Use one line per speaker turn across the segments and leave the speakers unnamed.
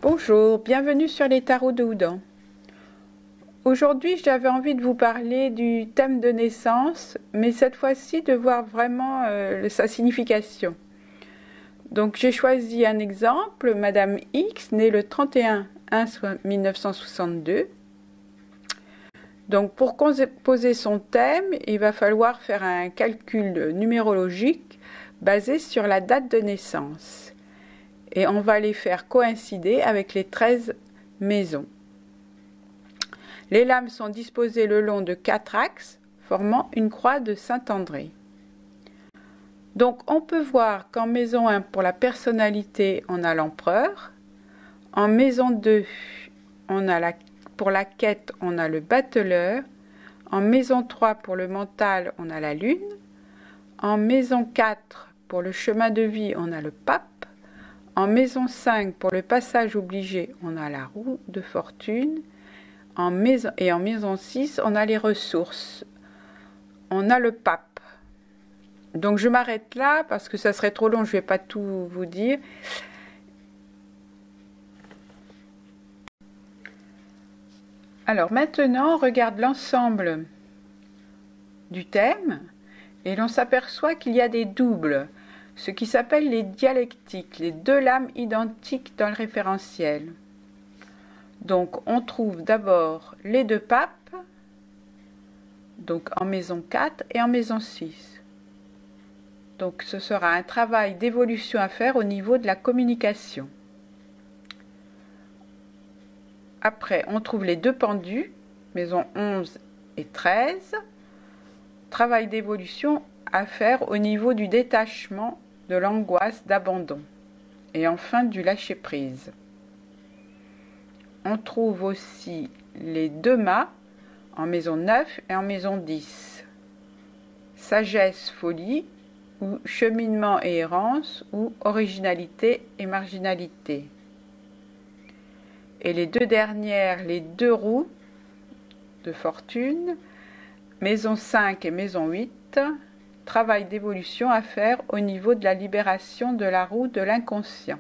Bonjour, bienvenue sur les tarots de Houdan. Aujourd'hui, j'avais envie de vous parler du thème de naissance, mais cette fois-ci de voir vraiment sa signification. Donc j'ai choisi un exemple, Madame X, née le 31/1/1962. Donc pour poser son thème, il va falloir faire un calcul numérologique basé sur la date de naissance. Et on va les faire coïncider avec les 13 maisons. Les lames sont disposées le long de 4 axes, formant une croix de Saint-André. Donc on peut voir qu'en maison 1, pour la personnalité, on a l'empereur. En maison 2, pour la quête, on a le bateleur. En maison 3, pour le mental, on a la lune. En maison 4, pour le chemin de vie, on a le pape. En maison 5, pour le passage obligé, on a la roue de fortune. En maison 6, on a les ressources. On a le pape. Donc je m'arrête là parce que ça serait trop long, je ne vais pas tout vous dire. Alors maintenant, on regarde l'ensemble du thème et l'on s'aperçoit qu'il y a des doubles. Ce qui s'appelle les dialectiques, les deux lames identiques dans le référentiel. Donc on trouve d'abord les deux papes, donc en maison 4 et en maison 6. Donc ce sera un travail d'évolution à faire au niveau de la communication. Après on trouve les deux pendus, maison 11 et 13. Travail d'évolution à faire au niveau du détachement, de l'angoisse, d'abandon. Et enfin du lâcher-prise. On trouve aussi les deux mâts en maison 9 et en maison 10. Sagesse, folie, ou cheminement et errance, ou originalité et marginalité. Et les deux dernières, les deux roues de fortune, maison 5 et maison 8, travail d'évolution à faire au niveau de la libération de la roue de l'inconscient.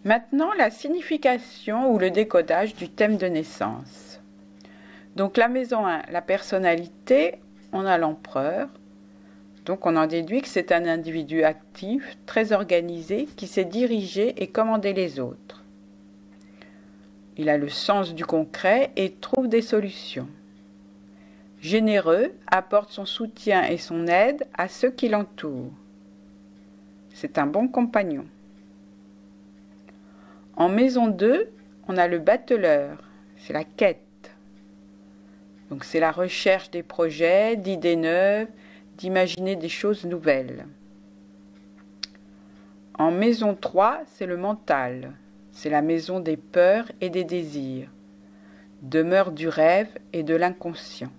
Maintenant, la signification ou le décodage du thème de naissance. Donc la maison 1, la personnalité, on a l'empereur. Donc on en déduit que c'est un individu actif, très organisé, qui sait diriger et commander les autres. Il a le sens du concret et trouve des solutions. Généreux, apporte son soutien et son aide à ceux qui l'entourent. C'est un bon compagnon. En maison 2, on a le bateleur, c'est la quête. Donc c'est la recherche des projets, d'idées neuves, d'imaginer des choses nouvelles. En maison 3, c'est le mental. C'est la maison des peurs et des désirs, demeure du rêve et de l'inconscient.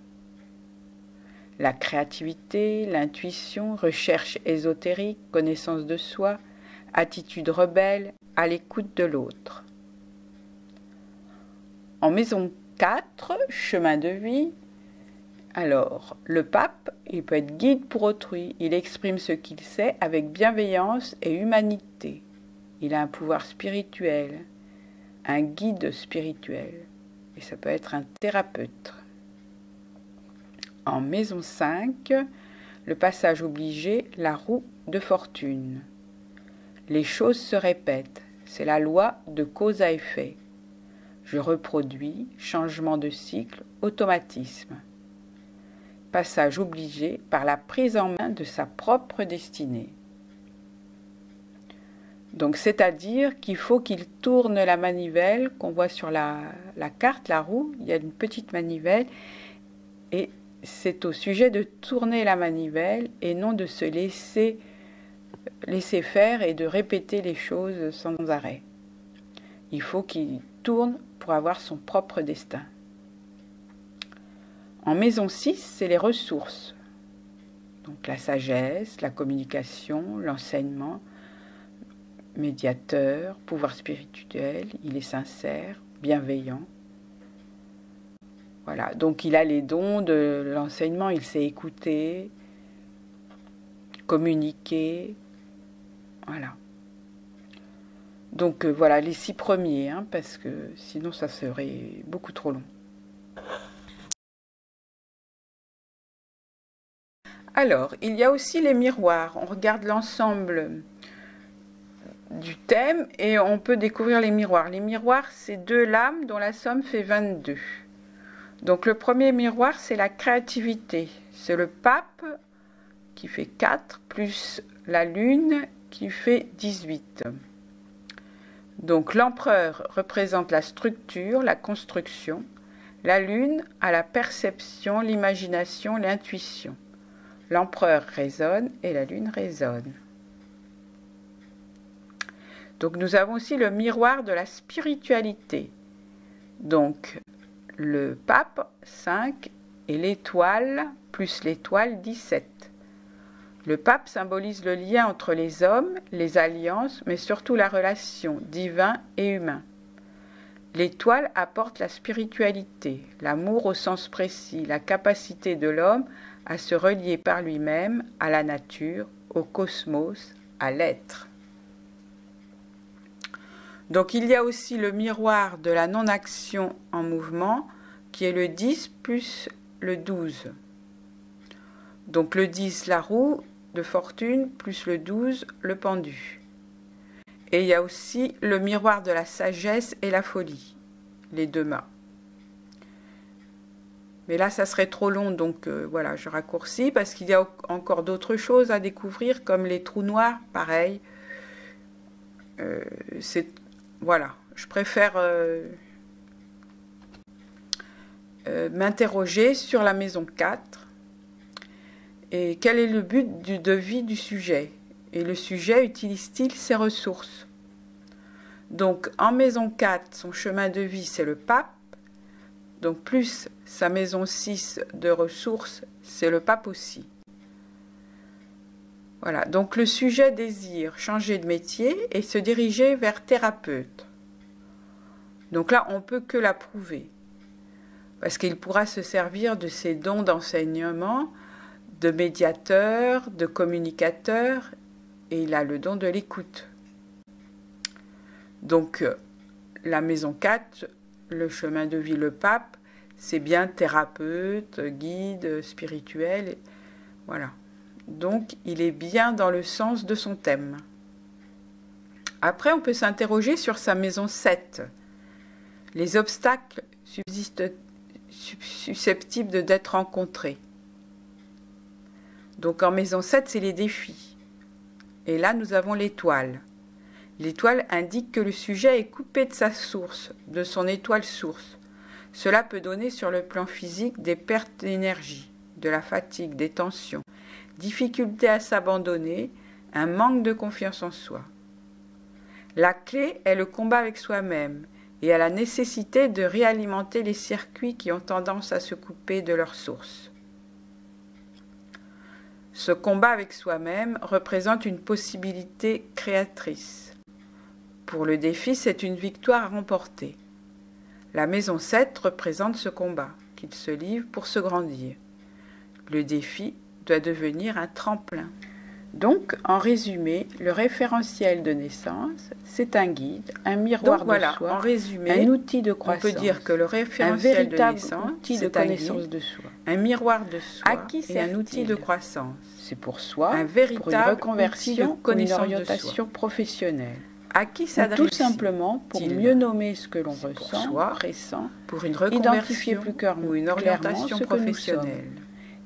La créativité, l'intuition, recherche ésotérique, connaissance de soi, attitude rebelle, à l'écoute de l'autre. En maison 4, chemin de vie, alors le pape, il peut être guide pour autrui, il exprime ce qu'il sait avec bienveillance et humanité. Il a un pouvoir spirituel, un guide spirituel, et ça peut être un thérapeute. En maison 5, le passage obligé, la roue de fortune. Les choses se répètent, c'est la loi de cause à effet. Je reproduis, changement de cycle, automatisme. Passage obligé par la prise en main de sa propre destinée. Donc, c'est-à-dire qu'il faut qu'il tourne la manivelle qu'on voit sur la carte, la roue. Il y a une petite manivelle et c'est au sujet de tourner la manivelle et non de se laisser faire et de répéter les choses sans arrêt. Il faut qu'il tourne pour avoir son propre destin. En maison 6, c'est les ressources. Donc la sagesse, la communication, l'enseignement, médiateur, pouvoir spirituel, il est sincère, bienveillant. Voilà, donc il a les dons de l'enseignement, il sait écouter, communiquer, Voilà. Donc voilà les 6 premiers, hein, parce que sinon ça serait beaucoup trop long. Alors, il y a aussi les miroirs. On regarde l'ensemble du thème et on peut découvrir les miroirs. Les miroirs, c'est 2 lames dont la somme fait 22. Donc le premier miroir, c'est la créativité. C'est le pape qui fait 4 plus la lune qui fait 18. Donc l'empereur représente la structure, la construction. La lune a la perception, l'imagination, l'intuition. L'empereur raisonne et la lune résonne. Donc nous avons aussi le miroir de la spiritualité. Donc le pape 5 et l'étoile plus l'étoile 17. Le pape symbolise le lien entre les hommes, les alliances, mais surtout la relation divin et humain. L'étoile apporte la spiritualité, l'amour au sens précis, la capacité de l'homme à se relier par lui-même à la nature, au cosmos, à l'être. Donc il y a aussi le miroir de la non-action en mouvement qui est le 10 plus le 12. Donc le 10 la roue de fortune plus le 12 le pendu. Et il y a aussi le miroir de la sagesse et la folie, les 2 mâts. Mais là, ça serait trop long, donc voilà, je raccourcis parce qu'il y a encore d'autres choses à découvrir, comme les trous noirs, pareil. Voilà, je préfère m'interroger sur la maison 4 et quel est le but de vie du sujet. Et le sujet utilise-t-il ses ressources? Donc, en maison 4, son chemin de vie, c'est le pape. Donc, plus sa maison 6 de ressources, c'est le pape aussi. Voilà, donc le sujet désire changer de métier et se diriger vers thérapeute. Donc là, on ne peut que l'approuver, parce qu'il pourra se servir de ses dons d'enseignement, de médiateur, de communicateur, et il a le don de l'écoute. Donc, la maison 4, le chemin de vie, le pape, c'est bien thérapeute, guide, spirituel, voilà. Donc, il est bien dans le sens de son thème. Après, on peut s'interroger sur sa maison 7. Les obstacles susceptibles d'être rencontrés. Donc, en maison 7, c'est les défis. Et là, nous avons l'étoile. L'étoile indique que le sujet est coupé de sa source, de son étoile source. Cela peut donner sur le plan physique des pertes d'énergie, de la fatigue, des tensions, difficulté à s'abandonner, un manque de confiance en soi. La clé est le combat avec soi-même et à la nécessité de réalimenter les circuits qui ont tendance à se couper de leur source. Ce combat avec soi-même représente une possibilité créatrice. Pour le défi, c'est une victoire à remporter. La maison 7 représente ce combat qu'il se livre pour se grandir. Le défi doit devenir un tremplin. Donc, en résumé, le référentiel de naissance, c'est un guide, un miroir de soi, en résumé, un outil de croissance. On peut dire que le référentiel de naissance, outil de connaissance de soi, un miroir de soi et un outil de croissance. C'est pour soi, un véritable pour une reconversion, une orientation professionnelle. À qui s'adresse-t-il? Tout simplement pour mieux nommer ce que l'on ressent, pressent, pour une reconversion plus ou une orientation professionnelle.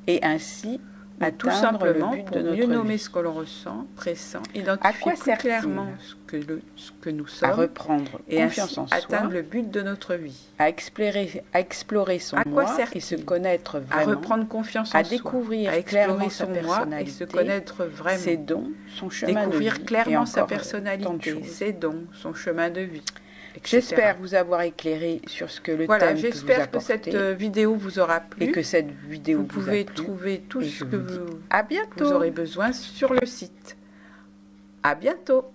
Et ainsi, tout simplement pour mieux nommer ce que l'on ressent, pressent, identifier plus clairement ce que nous sommes, à reprendre et confiance en soi, atteindre le but de notre vie, à explorer son moi et se connaître vraiment, à reprendre confiance en soi, à découvrir clairement son moi et se connaître vraiment, ses dons, son chemin de vie, découvrir clairement sa personnalité, ses dons, son chemin de vie. J'espère vous avoir éclairé sur ce que le thème peut vous apporter. J'espère que cette vidéo vous aura plu et que cette vidéo vous pouvez trouver tout ce que vous aurez besoin sur le site. À bientôt.